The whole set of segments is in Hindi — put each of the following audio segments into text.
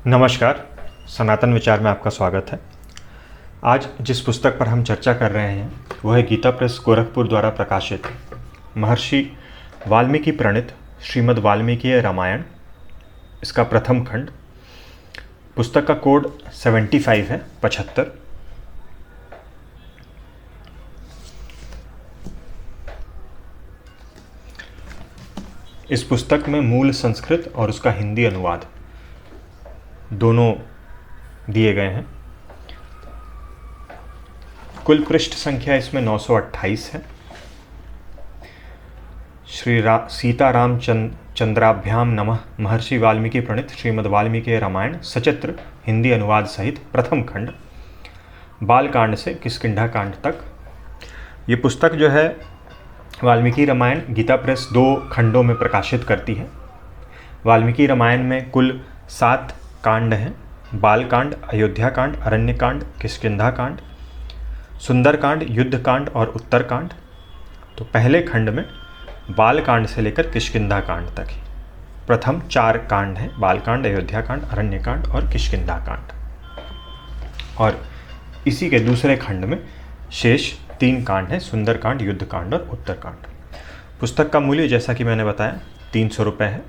नमस्कार, सनातन विचार में आपका स्वागत है। आज जिस पुस्तक पर हम चर्चा कर रहे हैं वह है गीता प्रेस गोरखपुर द्वारा प्रकाशित महर्षि वाल्मीकि प्रणीत श्रीमद् वाल्मीकि रामायण, इसका प्रथम खंड। पुस्तक का कोड 75 है, 75। इस पुस्तक में मूल संस्कृत और उसका हिंदी अनुवाद दोनों दिए गए हैं। कुल पृष्ठ संख्या इसमें 928 है। सीताराम चंद्राभ्याम नमः महर्षि वाल्मीकि प्रणीत श्रीमद् वाल्मीकि रामायण सचित्र हिंदी अनुवाद सहित प्रथम खंड, बालकांड से किष्किंधा कांड तक। ये पुस्तक जो है वाल्मीकि रामायण गीता प्रेस 2 खंडों में प्रकाशित करती है। वाल्मीकि रामायण में कुल 7 कांड हैं: बालकांड, अयोध्या कांड, अरण्य कांड, किष्किंधा कांड, सुंदरकांड, युद्ध कांड और उत्तरकांड। तो पहले खंड में बालकांड से लेकर किष्किंधा कांड तक ही प्रथम 4 कांड हैं: बालकांड, अयोध्या कांड, अरण्य कांड और किष्किंधा कांड। और इसी के दूसरे खंड में शेष 3 कांड हैं: सुंदरकांड, युद्ध कांड और उत्तरकांड। पुस्तक का मूल्य जैसा कि मैंने बताया 300 रुपये है।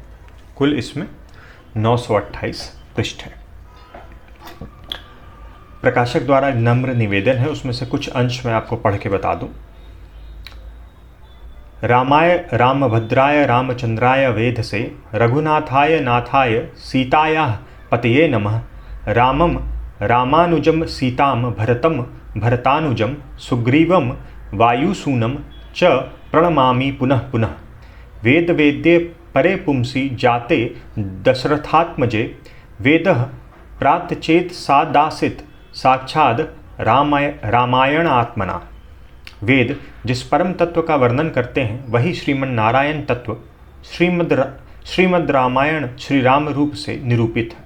कुल इसमें 928 पृष्ठ है। प्रकाशक द्वारा नम्र निवेदन है, उसमें से कुछ अंश मैं आपको पढ़ के बता दूं। रामाय रामभद्राय रामचंद्राय वेद से रघुनाथाय नाथाय सीताया पतये नमः। रामम रामानुजम सीताम भरतम भरतानुजम सुग्रीवम वायुसूनम च प्रणमामि पुनः पुनः। वेद वेद्ये परे पुंसी जाते दशरथात्मजे वेदः प्रातचेत सादासित साक्षाद रामायण आत्मना। वेद जिस परम तत्व का वर्णन करते हैं वही श्रीमन नारायण तत्व श्रीमद् रामायण श्री राम रूप से निरूपित है।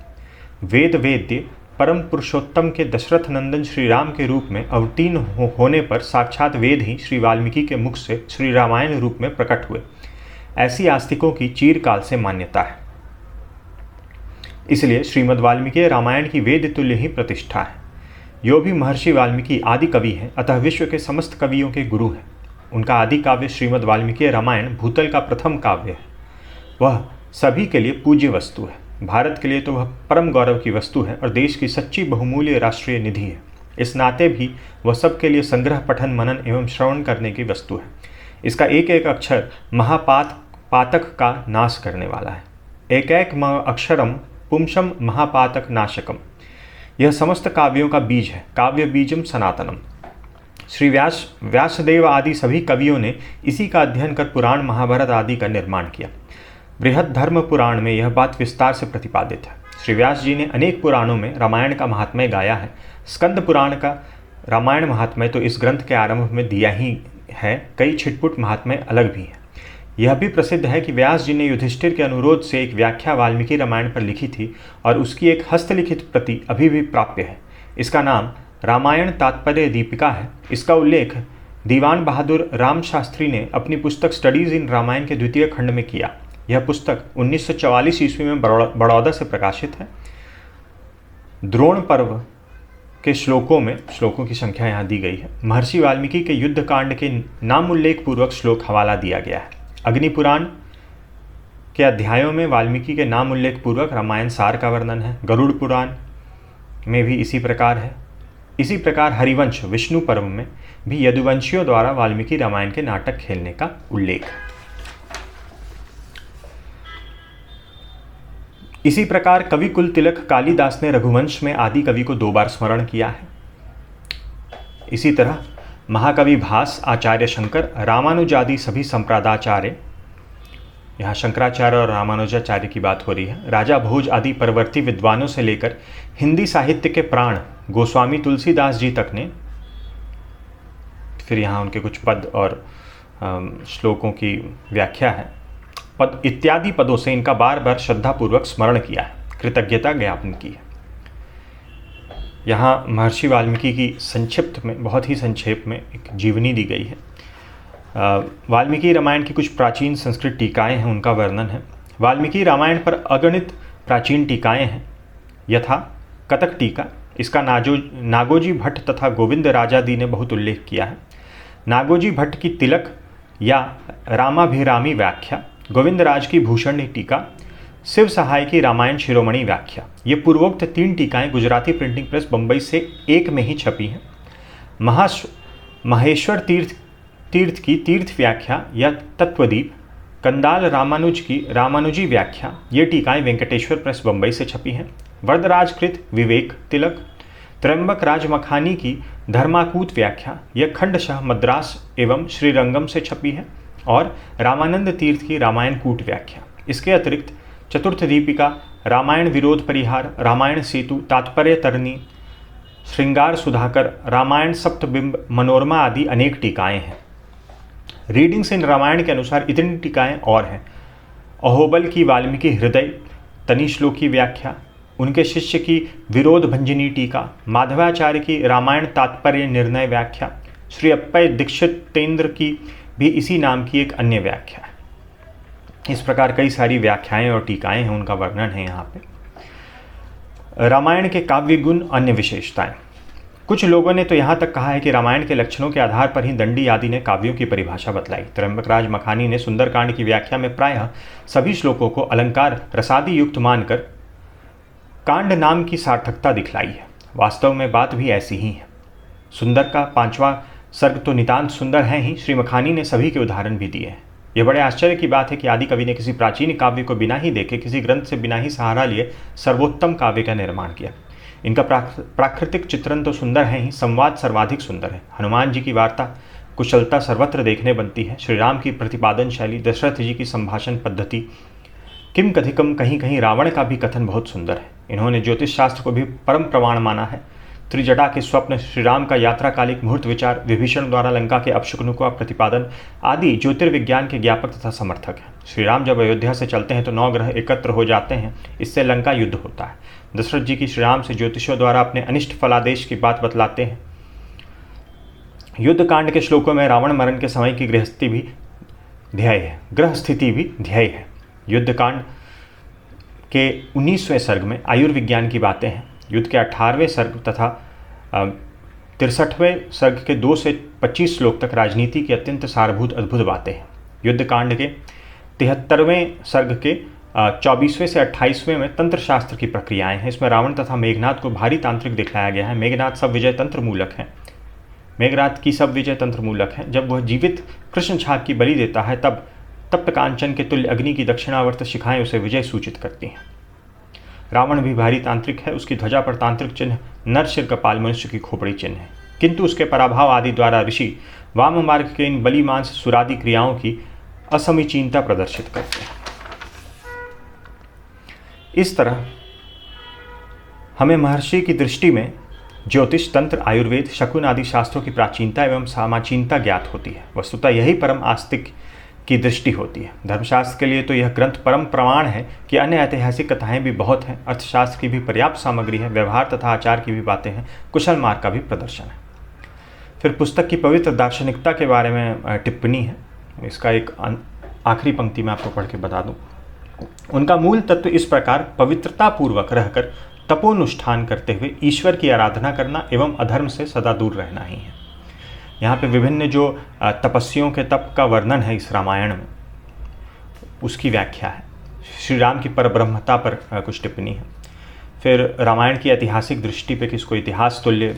वेद वेद्य परम पुरुषोत्तम के दशरथ नंदन श्री राम के रूप में अवतीर्ण होने पर साक्षात वेद ही श्री वाल्मीकि के मुख से श्री रामायण रूप में प्रकट हुए, ऐसी आस्तिकों की चिरकाल से मान्यता है। इसलिए श्रीमद् वाल्मीकि रामायण की वेद तुल्य ही प्रतिष्ठा है। यो भी महर्षि वाल्मीकि आदि कवि हैं, अतः विश्व के समस्त कवियों के गुरु हैं। उनका आदि काव्य श्रीमद् वाल्मीकि रामायण भूतल का प्रथम काव्य है। वह सभी के लिए पूज्य वस्तु है। भारत के लिए तो वह परम गौरव की वस्तु है और देश की सच्ची बहुमूल्य राष्ट्रीय निधि है। इस नाते भी वह सबके लिए संग्रह, पठन, मनन एवं श्रवण करने की वस्तु है। इसका एक एक अक्षर महापातक का नाश करने वाला है। एक एक अक्षरम पुंसम महापातक नाशकम। यह समस्त काव्यों का बीज है, काव्य बीजम सनातनम। श्री व्यासदेव आदि सभी कवियों ने इसी का अध्ययन कर पुराण, महाभारत आदि का निर्माण किया। बृहद धर्म पुराण में यह बात विस्तार से प्रतिपादित है। श्री व्यास जी ने अनेक पुराणों में रामायण का महात्म्य गाया है। स्कंद पुराण का रामायण महात्म्य तो इस ग्रंथ के आरंभ में दिया ही है, कई छिटपुट महात्म्य अलग भी हैं। यह भी प्रसिद्ध है कि व्यास जी ने युधिष्ठिर के अनुरोध से एक व्याख्या वाल्मीकि रामायण पर लिखी थी और उसकी एक हस्तलिखित प्रति अभी भी प्राप्य है। इसका नाम रामायण तात्पर्य दीपिका है। इसका उल्लेख दीवान बहादुर राम शास्त्री ने अपनी पुस्तक स्टडीज इन रामायण के 2य खंड में किया। यह पुस्तक 1944 ईस्वी में बड़ौदा से प्रकाशित है। द्रोण पर्व के श्लोकों की संख्या यहाँ दी गई है। महर्षि वाल्मीकि के युद्ध कांड के नाम उल्लेख पूर्वक श्लोक हवाला दिया गया है। अग्नि पुराण के अध्यायों में वाल्मीकि के नाम उल्लेख पूर्वक रामायण सार का वर्णन है। गरुड़ पुराण में भी इसी प्रकार है। इसी प्रकार हरिवंश विष्णु पर्व में भी यदुवंशियों द्वारा वाल्मीकि रामायण के नाटक खेलने का उल्लेख है। इसी प्रकार कवि कुल तिलक कालिदास ने रघुवंश में आदि कवि को 2 बार स्मरण किया है। इसी तरह महाकवि भास, आचार्य शंकर, रामानुजादि सभी संप्रदाचार्य, यहाँ शंकराचार्य और रामानुजाचार्य की बात हो रही है, राजा भोज आदि परवर्ती विद्वानों से लेकर हिंदी साहित्य के प्राण गोस्वामी तुलसीदास जी तक ने, फिर यहाँ उनके कुछ पद और श्लोकों की व्याख्या है, पद इत्यादि पदों से इनका बार बार श्रद्धापूर्वक स्मरण किया है, कृतज्ञता ज्ञापन की है। यहाँ महर्षि वाल्मीकि की संक्षिप्त में, बहुत ही संक्षेप में एक जीवनी दी गई है। वाल्मीकि रामायण की कुछ प्राचीन संस्कृत टीकाएं हैं, उनका वर्णन है। वाल्मीकि रामायण पर अगणित प्राचीन टीकाएं हैं। यथा कतक टीका, इसका नागोजी भट्ट तथा गोविंद राजादी ने बहुत उल्लेख किया है। नागोजी भट्ट की तिलक या रामाभिरामी व्याख्या, गोविंदराज की भूषण टीका, शिव सहाय की रामायण शिरोमणि व्याख्या, ये पूर्वोक्त 3 टीकाएं गुजराती प्रिंटिंग प्रेस बम्बई से एक में ही छपी हैं। महेश्वर तीर्थ की तीर्थ व्याख्या या तत्वदीप, कंदाल रामानुज की रामानुजी व्याख्या, ये टीकाएं वेंकटेश्वर प्रेस बम्बई से छपी हैं। वरदराजकृत विवेक तिलक, त्र्यंबक राज मखानी की धर्माकूत व्याख्या, यह खंडशः मद्रास एवं श्रीरंगम से छपी है, और रामानंद तीर्थ की रामायण कूट व्याख्या। इसके अतिरिक्त चतुर्थ दीपिका, रामायण विरोध परिहार, रामायण सेतु, तात्पर्य तरनी, श्रृंगार सुधाकर, रामायण सप्तबिंब, मनोरमा आदि अनेक टीकाएं हैं। रीडिंग्स इन रामायण के अनुसार इतनी टीकाएं और हैं। अहोबल की वाल्मीकि हृदय तनिश्लोकी व्याख्या, उनके शिष्य की विरोध भंजनी टीका, माधवाचार्य की रामायण तात्पर्य निर्णय व्याख्या, श्री अप्पय दीक्षितेंद्र की भी इसी नाम की एक अन्य व्याख्या है। इस प्रकार कई सारी व्याख्याएं और टीकाएं हैं, उनका वर्णन है यहाँ पे। रामायण के काव्य गुण, अन्य विशेषताएं। कुछ लोगों ने तो यहाँ तक कहा है कि रामायण के लक्षणों के आधार पर ही दंडी आदि ने काव्यों की परिभाषा बतलाई। त्र्यंबक राज मखानी ने सुंदरकांड की व्याख्या में प्रायः सभी श्लोकों को अलंकार रसादि युक्त मानकर कांड नाम की सार्थकता दिखलाई है। वास्तव में बात भी ऐसी ही है। सुंदर का 5वां सर्ग तो नितांत सुंदर है ही, श्री मखानी ने सभी के उदाहरण भी दिए हैं। यह बड़े आश्चर्य की बात है कि आदि कवि ने किसी प्राचीन काव्य को बिना ही देखे, किसी ग्रंथ से बिना ही सहारा लिए सर्वोत्तम काव्य का निर्माण किया। इनका प्राकृतिक चित्रण तो सुंदर है ही, संवाद सर्वाधिक सुंदर है। हनुमान जी की वार्ता कुशलता सर्वत्र देखने बनती है। श्री राम की प्रतिपादन शैली, दशरथ जी की संभाषण पद्धति, किम कथिकम, कहीं कहीं रावण का भी कथन बहुत सुंदर है। इन्होंने ज्योतिष शास्त्र को भी परम प्रमाण माना है। त्रिजटा के स्वप्न, श्री राम का यात्राकालिक मुहूर्त विचार, विभीषण द्वारा लंका के अपशकुनों का प्रतिपादन आदि ज्योतिर्विज्ञान के ज्ञापक तथा समर्थक हैं। श्री राम जब अयोध्या से चलते हैं तो 9 ग्रह एकत्र हो जाते हैं, इससे लंका युद्ध होता है। दशरथ जी की श्री राम से ज्योतिषों द्वारा अपने अनिष्ट फलादेश की बात बतलाते हैं। युद्ध कांड के श्लोकों में रावण मरण के समय की गृहस्थी भी ध्येय है, ग्रह स्थिति भी ध्येय है। युद्ध कांड के 19वें सर्ग में आयुर्विज्ञान की बातें हैं। युद्ध के 18वें सर्ग तथा 63वें सर्ग के 2 से 25 श्लोक तक राजनीति की अत्यंत सारभूत अद्भुत बातें हैं। युद्ध कांड के 73वें सर्ग के 24वें से 28वें में तंत्र शास्त्र की प्रक्रियाएं हैं। इसमें रावण तथा मेघनाद को भारी तांत्रिक दिखलाया गया है। मेघनाद सब विजय तंत्र मूलक है। मेघनाद की सब विजय तंत्र मूलक है। जब वह जीवित कृष्ण छाप की बलि देता है तब तप्त कांचन के तुल्य अग्नि की दक्षिणावर्त शिखाएं उसे विजय सूचित करती हैं। रावण भी भारी तांत्रिक है। उसकी ध्वजा पर तांत्रिक चिन्ह नर शिर कपाल मनुष्य की खोपड़ी चिन्ह है, किंतु उसके पराभाव आदि द्वारा ऋषि वाम मार्ग के इन बलि मांस सुरादि क्रियाओं की असमीचीनता प्रदर्शित करते हैं। इस तरह हमें महर्षि की दृष्टि में ज्योतिष, तंत्र, आयुर्वेद, शकुन आदि शास्त्रों की प्राचीनता एवं सामाचीनता ज्ञात होती है। वस्तुतः यही परम आस्तिक की दृष्टि होती है। धर्मशास्त्र के लिए तो यह ग्रंथ परम प्रमाण है कि अन्य ऐतिहासिक कथाएं भी बहुत हैं। अर्थशास्त्र की भी पर्याप्त सामग्री है। व्यवहार तथा आचार की भी बातें हैं। कुशल मार्ग का भी प्रदर्शन है। फिर पुस्तक की पवित्र दार्शनिकता के बारे में टिप्पणी है। इसका एक आखिरी पंक्ति मैं आपको पढ़ के बता दूं। उनका मूल तत्व इस प्रकार पवित्रता पूर्वक रहकर तपोनुष्ठान करते हुए ईश्वर की आराधना करना एवं अधर्म से सदा दूर रहना ही है। यहाँ पे विभिन्न जो तपस्वियों के तप का वर्णन है इस रामायण में, उसकी व्याख्या है। श्री राम की परब्रह्मता पर कुछ टिप्पणी है। फिर रामायण की ऐतिहासिक दृष्टि पे किसको इतिहास तुल्य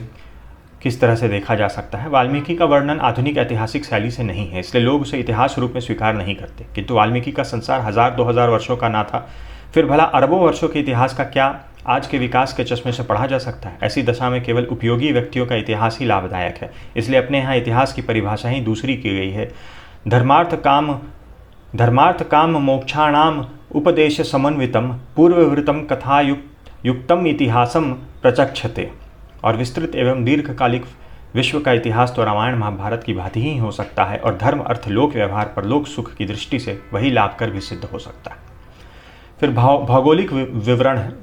किस तरह से देखा जा सकता है। वाल्मीकि का वर्णन आधुनिक ऐतिहासिक शैली से नहीं है, इसलिए लोग उसे इतिहास रूप में स्वीकार नहीं करते। किंतु वाल्मीकि का संसार 1000-2000 वर्षों का ना था, फिर भला अरबों वर्षों के इतिहास का क्या आज के विकास के चश्मे से पढ़ा जा सकता है। ऐसी दशा में केवल उपयोगी व्यक्तियों का इतिहास ही लाभदायक है। इसलिए अपने यहाँ इतिहास की परिभाषा ही दूसरी की गई है। धर्मार्थ काम मोक्षाणाम उपदेश समन्वितम पूर्ववृतम कथा युक्तम इतिहासम प्रचक्षते। और विस्तृत एवं दीर्घकालिक विश्व का इतिहास तो रामायण महाभारत की भांति ही हो सकता है, और धर्म अर्थ लोक व्यवहार पर लोक सुख की दृष्टि से वही लाभकर भी सिद्ध हो सकता है। फिर भौगोलिक विवरण है,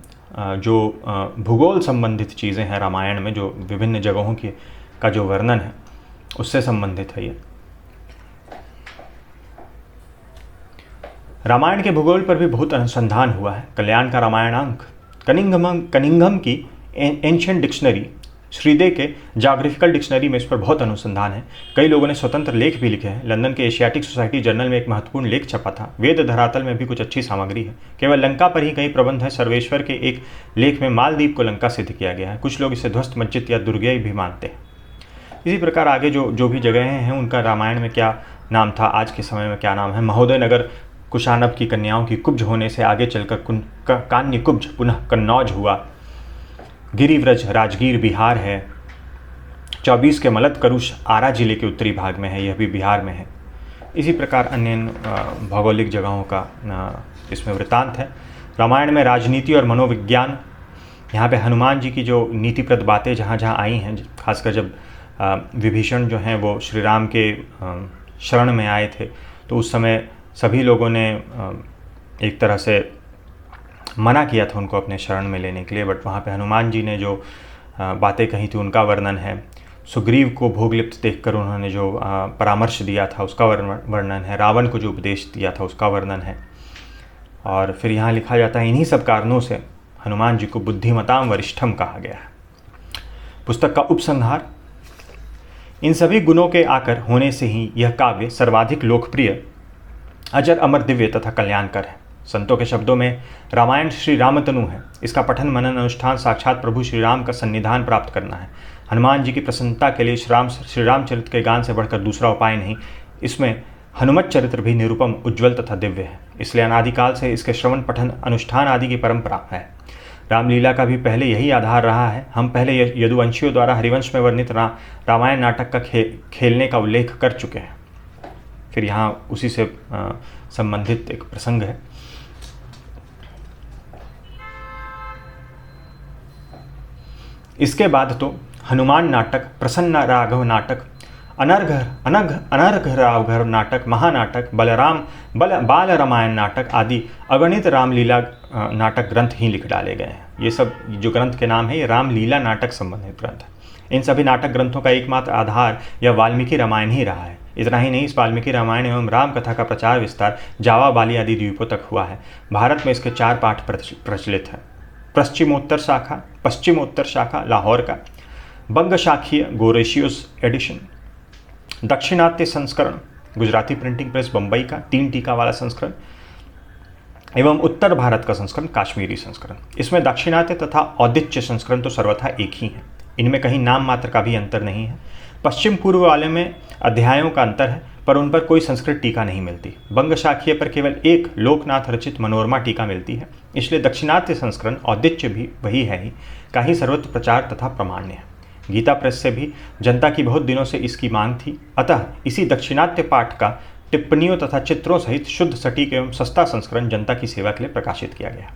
जो भूगोल संबंधित चीज़ें हैं रामायण में, जो विभिन्न जगहों की का जो वर्णन है उससे संबंधित है ये। रामायण के भूगोल पर भी बहुत अनुसंधान हुआ है। कल्याण का रामायणांक, कनिंघम की एंशिएंट डिक्शनरी, श्रीदे के जोग्राफिकल डिक्शनरी में इस पर बहुत अनुसंधान है। कई लोगों ने स्वतंत्र लेख भी लिखे हैं। लंदन के एशियाटिक सोसाइटी जर्नल में एक महत्वपूर्ण लेख छपा था। वेद धरातल में भी कुछ अच्छी सामग्री है। केवल लंका पर ही कई प्रबंध है। सर्वेश्वर के एक लेख में मालदीव को लंका सिद्ध किया गया है। कुछ लोग इसे ध्वस्त मस्जिद या दुर्गेय भी मानते हैं। इसी प्रकार आगे जो भी जगहें हैं उनका रामायण में क्या नाम था, आज के समय में क्या नाम है। महोदय नगर कुशानब की कन्याओं की कुब्ज होने से आगे चलकर कान्य कुब्ज पुनः कन्नौज हुआ। गिरिव्रज राजगीर बिहार है। 24 के मलद करुष आरा जिले के उत्तरी भाग में है, यह भी बिहार में है। इसी प्रकार अन्य भौगोलिक जगहों का इसमें वृत्तांत है। रामायण में राजनीति और मनोविज्ञान, यहाँ पे हनुमान जी की जो नीतिप्रद बातें जहाँ जहाँ आई हैं, खासकर जब विभीषण जो हैं वो श्री राम के शरण में आए थे तो उस समय सभी लोगों ने एक तरह से मना किया था उनको अपने शरण में लेने के लिए, बट वहाँ पे हनुमान जी ने जो बातें कही थी उनका वर्णन है। सुग्रीव को भोगलिप्त देखकर उन्होंने जो परामर्श दिया था उसका वर्णन है। रावण को जो उपदेश दिया था उसका वर्णन है। और फिर यहाँ लिखा जाता है, इन्हीं सब कारणों से हनुमान जी को बुद्धिमताम वरिष्ठम कहा गया है। पुस्तक का उपसंहार, इन सभी गुणों के आकर होने से ही यह काव्य सर्वाधिक लोकप्रिय, अजर अमर, दिव्य तथा कल्याणकर है। संतों के शब्दों में रामायण श्री रामतनु है। इसका पठन मनन अनुष्ठान साक्षात प्रभु श्री राम का सन्निधान प्राप्त करना है। हनुमान जी की प्रसन्नता के लिए श्री रामचरित्र के गान से बढ़कर दूसरा उपाय नहीं। इसमें हनुमत चरित्र भी निरुपम, उज्ज्वल तथा दिव्य है। इसलिए अनादिकाल से इसके श्रवण पठन अनुष्ठान आदि की परंपरा है। रामलीला का भी पहले यही आधार रहा है। हम पहले यदुवंशियों द्वारा हरिवंश में वर्णित रामायण नाटक का खेलने का उल्लेख कर चुके हैं। फिर यहाँ उसी से संबंधित एक प्रसंग है। इसके बाद तो हनुमान नाटक, प्रसन्न राघव नाटक, अनर्घ राघव नाटक, महानाटक, बाल रामायण नाटक आदि अगणित रामलीला नाटक ग्रंथ ही लिख डाले गए हैं। ये सब जो ग्रंथ के नाम है ये रामलीला नाटक संबंधित ग्रंथ है। इन सभी नाटक ग्रंथों का एकमात्र आधार यह वाल्मीकि रामायण ही रहा है। इतना ही नहीं, इस वाल्मीकि रामायण एवं राम कथा का प्रचार विस्तार जावा, बाली आदि द्वीपों तक हुआ है। भारत में इसके 4 पाठ प्रचलित हैं। पश्चिमोत्तर शाखा लाहौर का, बंग शाखीय गोरेशियोस एडिशन, दक्षिणात्य संस्करण गुजराती प्रिंटिंग प्रेस बम्बई का 3 टीका वाला संस्करण, एवं उत्तर भारत का संस्करण काश्मीरी संस्करण। इसमें दाक्षिणात्य तथा औदिच्य संस्करण तो सर्वथा एक ही है। इनमें कहीं नाम मात्र का भी अंतर नहीं है। पश्चिम पूर्व वाले में अध्यायों का अंतर है, पर उन पर कोई संस्कृत टीका नहीं मिलती। बंग शाखीय पर केवल एक लोकनाथ रचित मनोरमा टीका मिलती है। इसलिए दक्षिणात्य संस्करण औदिच्य भी वही है ही का ही सर्वत्र प्रचार तथा प्रमाण्य है। गीता प्रेस से भी जनता की बहुत दिनों से इसकी मांग थी। अतः इसी दक्षिणात्य पाठ का टिप्पणियों तथा चित्रों सहित शुद्ध, सटीक एवं सस्ता संस्करण जनता की सेवा के लिए प्रकाशित किया गया।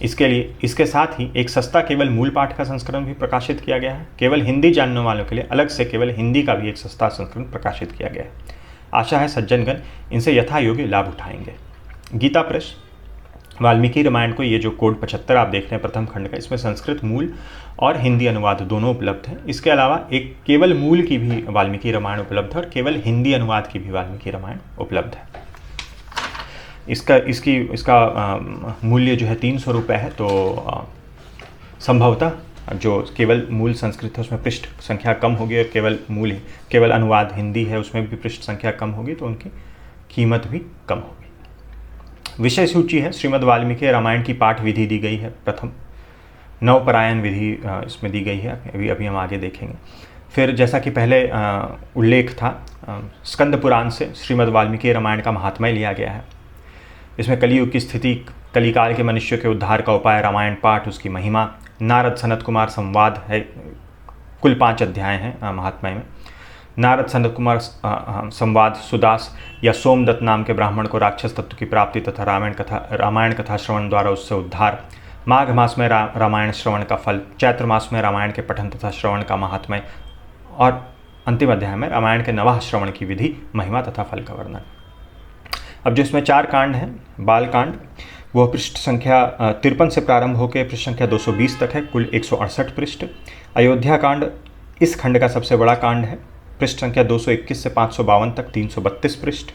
इसके साथ ही एक सस्ता केवल मूल पाठ का संस्करण भी प्रकाशित किया गया है। केवल हिंदी जानने वालों के लिए अलग से केवल हिंदी का भी एक सस्ता संस्करण प्रकाशित किया गया है। आशा है सज्जनगण इनसे यथा योग्य लाभ उठाएंगे। गीता प्रेस वाल्मीकि रामायण को ये जो कोड 75 आप देख रहे हैं प्रथम खंड का, इसमें संस्कृत मूल और हिंदी अनुवाद दोनों उपलब्ध हैं। इसके अलावा एक केवल मूल की भी वाल्मीकि रामायण उपलब्ध है और केवल हिंदी अनुवाद की भी वाल्मीकि रामायण उपलब्ध है। इसका मूल्य जो है 300 रुपये है। तो संभवतः जो केवल मूल संस्कृत है उसमें पृष्ठ संख्या कम होगी और केवल अनुवाद हिंदी है उसमें भी पृष्ठ संख्या कम होगी, तो उनकी कीमत भी कम होगी। विषय सूची है। श्रीमद् वाल्मीकि रामायण की पाठ विधि दी गई है। प्रथम नवपरायण विधि इसमें दी गई है, अभी हम आगे देखेंगे। फिर जैसा कि पहले उल्लेख था, स्कंद पुराण से श्रीमद् वाल्मीकि रामायण का महात्म्य लिया गया है। इसमें कलियुग की स्थिति, कलिकाल के मनुष्य के उद्धार का उपाय, रामायण पाठ, उसकी महिमा, नारद सनत कुमार संवाद है। कुल 5 अध्याय हैं महात्म्य में। नारद सनत कुमार संवाद, सुदास या सोमदत्त नाम के ब्राह्मण को राक्षस तत्व की प्राप्ति तथा रामायण कथा श्रवण द्वारा उससे उद्धार, माघ मास में रामायण श्रवण का फल, चैत्र मास में रामायण के पठन तथा श्रवण का महात्म्य और अंतिम अध्याय में रामायण के नवाह श्रवण की विधि, महिमा तथा फल का वर्णन। अब जो इसमें 4 कांड हैं, बालकांड वह पृष्ठ संख्या 53 से प्रारंभ होकर पृष्ठ संख्या 220 तक है, कुल 168 पृष्ठ। अयोध्या कांड इस खंड का सबसे बड़ा कांड है, पृष्ठ संख्या 221 से 552 तक 332 पृष्ठ।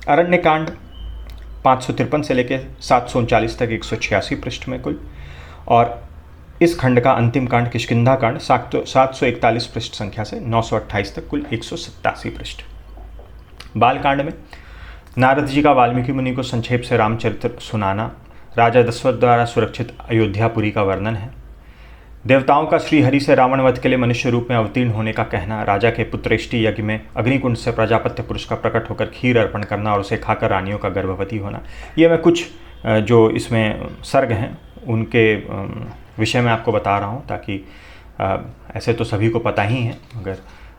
अरण्य कांड 553 से लेकर 739 तक 186 पृष्ठ में कुल। और इस खंड का अंतिम कांड किष्किंधा कांड 741 पृष्ठ संख्या से 928 तक कुल 187 पृष्ठ। बालकांड में नारद जी का वाल्मीकि मुनि को संक्षेप से रामचरित्र सुनाना, राजा दशरथ द्वारा सुरक्षित अयोध्यापुरी का वर्णन है, देवताओं का श्री हरि से रावण वध के लिए मनुष्य रूप में अवतीर्ण होने का कहना, राजा के पुत्रेष्टि यज्ञ में अग्निकुंड से प्रजापत्य पुरुष का प्रकट होकर खीर अर्पण करना और उसे खाकर रानियों का गर्भवती होना। ये मैं कुछ जो इसमें सर्ग हैं उनके विषय में आपको बता रहा हूँ, ताकि ऐसे तो सभी को पता ही है,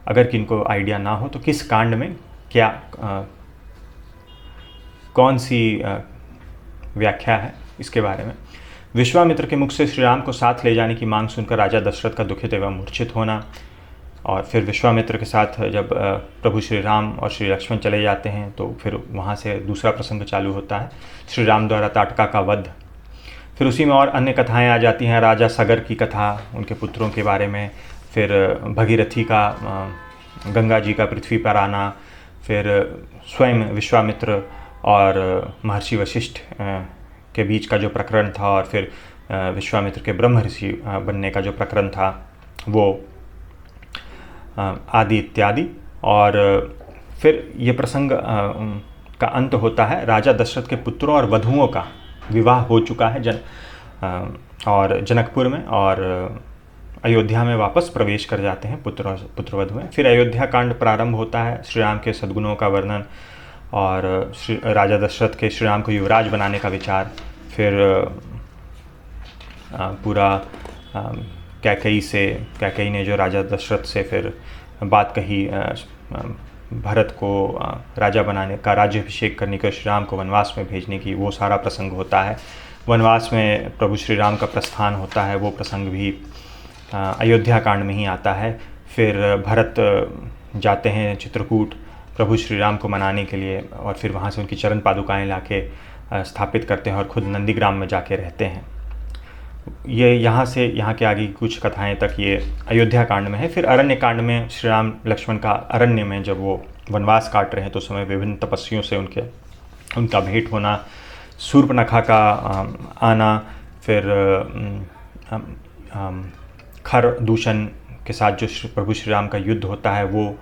अगर किनको आइडिया ना हो तो किस कांड में क्या कौन सी व्याख्या है इसके बारे में। विश्वामित्र के मुख से श्री राम को साथ ले जाने की मांग सुनकर राजा दशरथ का दुखित एवं मूर्छित होना, और फिर विश्वामित्र के साथ जब प्रभु श्री राम और श्री लक्ष्मण चले जाते हैं तो फिर वहाँ से दूसरा प्रसंग चालू होता है, श्री राम द्वारा ताटका का वध। फिर उसी में और अन्य कथाएं आ जाती हैं, राजा सगर की कथा, उनके पुत्रों के बारे में, फिर भगीरथी का, गंगा जी का पृथ्वी पर आना, फिर स्वयं विश्वामित्र और महर्षि वशिष्ठ के बीच का जो प्रकरण था, और फिर विश्वामित्र के ब्रह्म ऋषि बनने का जो प्रकरण था वो आदि इत्यादि। और फिर ये प्रसंग का अंत होता है, राजा दशरथ के पुत्रों और वधुओं का विवाह हो चुका है और जनकपुर में, और अयोध्या में वापस प्रवेश कर जाते हैं पुत्रवधुएं। फिर अयोध्या कांड प्रारंभ होता है, श्री राम के सद्गुणों का वर्णन और राजा दशरथ के श्री राम को युवराज बनाने का विचार। फिर पूरा कैकेयी ने जो राजा दशरथ से फिर बात कही भरत को राजा बनाने का, राज्याभिषेक करने का, श्री राम को वनवास में भेजने की, वो सारा प्रसंग होता है। वनवास में प्रभु श्री राम का प्रस्थान होता है, वो प्रसंग भी अयोध्या कांड में ही आता है। फिर भरत जाते हैं चित्रकूट प्रभु श्री राम को मनाने के लिए, और फिर वहाँ से उनकी चरण पादुकाएँ लाके स्थापित करते हैं और खुद नंदीग्राम में जाके रहते हैं। ये यहाँ से यहाँ के आगे कुछ कथाएं तक ये अयोध्या कांड में है। फिर अरण्य कांड में श्री राम लक्ष्मण का अरण्य में जब वो वनवास काट रहे हैं तो उस समय विभिन्न तपस्वियों से उनका भेंट होना, शूर्पणखा का आना, फिर खर दूषण के साथ जो प्रभु श्री राम का युद्ध होता है वो,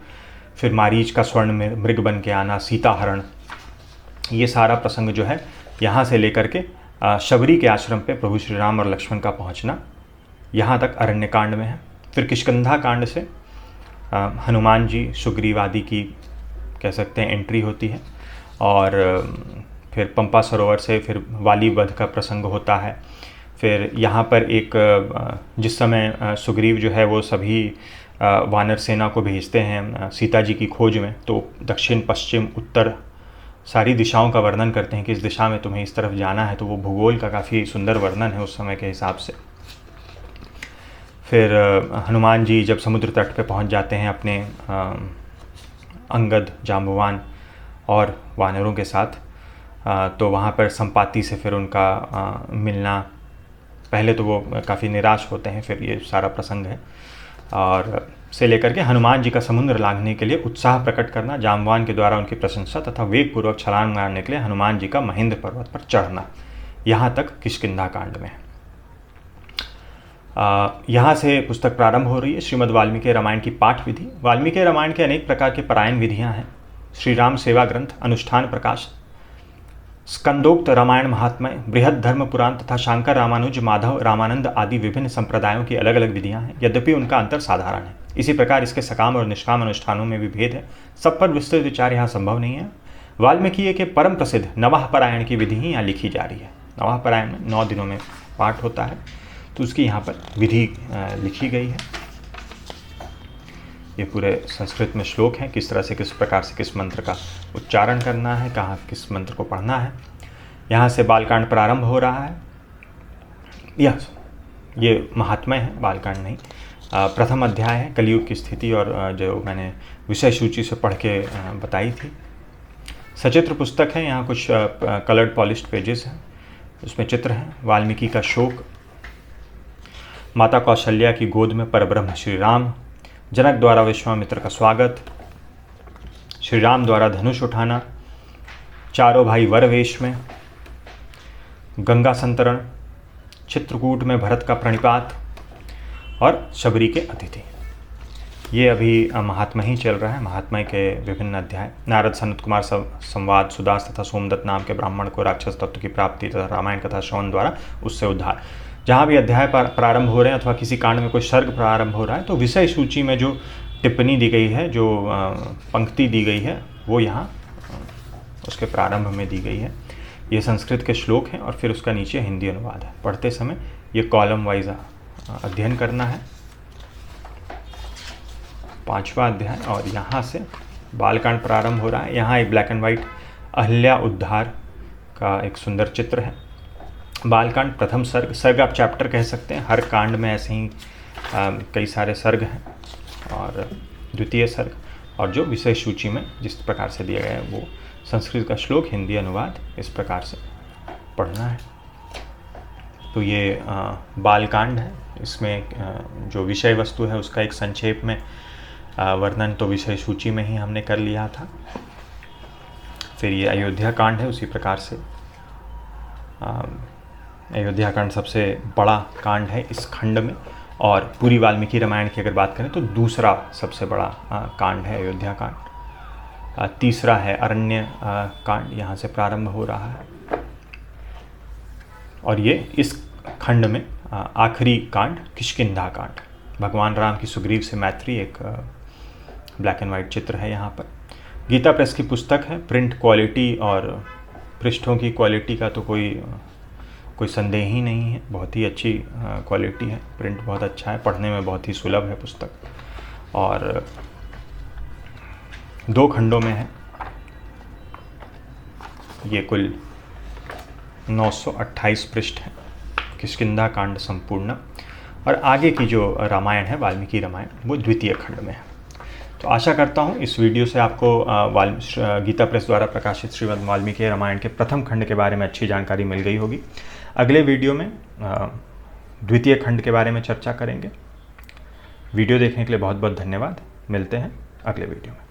फिर मारीच का स्वर्ण में मृग बन के आना, सीता हरण, ये सारा प्रसंग जो है यहाँ से लेकर के शबरी के आश्रम पे प्रभु श्री राम और लक्ष्मण का पहुँचना, यहाँ तक अरण्य कांड में है। फिर किष्किंधा कांड से हनुमान जी सुग्रीव आदि की कह सकते हैं एंट्री होती है, और फिर पंपा सरोवर से फिर वाली वध का प्रसंग होता है। फिर यहाँ पर एक जिस समय सुग्रीव जो है वो सभी वानर सेना को भेजते हैं सीता जी की खोज में, तो दक्षिण पश्चिम उत्तर सारी दिशाओं का वर्णन करते हैं कि इस दिशा में तुम्हें इस तरफ जाना है, तो वो भूगोल का काफ़ी सुंदर वर्णन है उस समय के हिसाब से। फिर हनुमान जी जब समुद्र तट पे पहुंच जाते हैं अपने अंगद, जाम्बवान और वानरों के साथ, तो वहाँ पर संपाति से फिर उनका मिलना, पहले तो वो काफ़ी निराश होते हैं, फिर ये सारा प्रसंग है। और से लेकर के हनुमान जी का समुद्र लांघने के लिए उत्साह प्रकट करना, जाम्बवान के द्वारा उनकी प्रशंसा तथा वेगपूर्वक छलांग मारने के लिए हनुमान जी का महेंद्र पर्वत पर चढ़ना, यहाँ तक किष्किंधा कांड में है। यहाँ से पुस्तक प्रारंभ हो रही है। श्रीमद् वाल्मीकि रामायण की पाठ विधि। वाल्मीकि रामायण के अनेक प्रकार के पारायण विधियाँ हैं। श्री राम सेवा ग्रंथ, अनुष्ठान प्रकाश, स्कंदोक्त रामायण महात्म्य, बृहद धर्म पुराण तथा शांकर, रामानुज, माधव, रामानंद आदि विभिन्न संप्रदायों की अलग अलग विधियां हैं, यद्यपि उनका अंतर साधारण है। इसी प्रकार इसके सकाम और निष्काम अनुष्ठानों में भी भेद है। सब पर विस्तृत विचार यहाँ संभव नहीं है। वाल्मीकि के परम प्रसिद्ध नवाह परायण की विधि ही यहाँ लिखी जा रही है। नवाह परायण में 9 दिनों में पाठ होता है, तो उसकी यहाँ पर विधि लिखी गई है। ये पूरे संस्कृत में श्लोक हैं, किस तरह से किस प्रकार से किस मंत्र का उच्चारण करना है, कहाँ किस मंत्र को पढ़ना है। यहाँ से बालकांड प्रारंभ हो रहा है। ये महात्म्य है, बालकांड नहीं। प्रथम अध्याय है कलयुग की स्थिति, और जो मैंने विषय सूची से पढ़ के बताई थी। सचित्र पुस्तक है, यहाँ कुछ कलर्ड पॉलिश्ड पेजेस हैं, उसमें चित्र हैं। वाल्मीकि का शोक, माता कौशल्या की गोद में परब्रह्म श्री राम, जनक द्वारा विश्वामित्र का स्वागत, श्री राम द्वारा धनुष उठाना, चारों भाई वर वेश में, गंगा संतरण, चित्रकूट में भरत का प्रणिपात और शबरी के अतिथि। ये अभी महात्मा ही चल रहा है। महात्मा के विभिन्न अध्याय, नारद सनत कुमार संवाद, सुदास तथा सोमदत्त नाम के ब्राह्मण को राक्षस तत्व की प्राप्ति तथा रामायण कथा श्रवण द्वारा उससे उद्धार। जहाँ भी अध्याय प्रारंभ हो रहे हैं अथवा किसी कांड में कोई सर्ग प्रारंभ हो रहा है तो विषय सूची में जो टिप्पणी दी गई है, जो पंक्ति दी गई है, वो यहाँ उसके प्रारंभ में दी गई है। ये संस्कृत के श्लोक हैं और फिर उसका नीचे हिंदी अनुवाद है। पढ़ते समय ये कॉलम वाइज अध्ययन करना है। 5वां अध्याय और यहाँ से बालकांड प्रारंभ हो रहा है। यहाँ एक ब्लैक एंड वाइट अहल्या उद्धार का एक सुंदर चित्र है। बालकांड प्रथम सर्ग आप चैप्टर कह सकते हैं। हर कांड में ऐसे ही कई सारे सर्ग हैं और द्वितीय सर्ग, और जो विषय सूची में जिस प्रकार से दिया गया है वो संस्कृत का श्लोक, हिंदी अनुवाद, इस प्रकार से पढ़ना है। तो ये बालकांड है। इसमें जो विषय वस्तु है उसका एक संक्षेप में वर्णन तो विषय सूची में ही हमने कर लिया था। फिर ये अयोध्या कांड है। उसी प्रकार से अयोध्या कांड सबसे बड़ा कांड है इस खंड में, और पूरी वाल्मीकि रामायण की अगर बात करें तो दूसरा सबसे बड़ा कांड है अयोध्या कांड। तीसरा है अरण्य कांड, यहाँ से प्रारंभ हो रहा है। और ये इस खंड में आखिरी कांड किष्किंधा कांड। भगवान राम की सुग्रीव से मैत्री एक ब्लैक एंड वाइट चित्र है यहाँ पर। गीता प्रेस की पुस्तक है। प्रिंट क्वालिटी और पृष्ठों की क्वालिटी का तो कोई संदेह ही नहीं है। बहुत ही अच्छी क्वालिटी है, प्रिंट बहुत अच्छा है, पढ़ने में बहुत ही सुलभ है पुस्तक, और 2 खंडों में है। ये कुल 928 पृष्ठ है किष्किंधा कांड संपूर्ण, और आगे की जो रामायण है वाल्मीकि रामायण वो द्वितीय खंड में है। तो आशा करता हूँ इस वीडियो से आपको गीता प्रेस द्वारा प्रकाशित श्रीमद् वाल्मीकि रामायण के प्रथम खंड के बारे में अच्छी जानकारी मिल गई होगी। अगले वीडियो में द्वितीय खंड के बारे में चर्चा करेंगे। वीडियो देखने के लिए बहुत बहुत धन्यवाद। मिलते हैं अगले वीडियो में।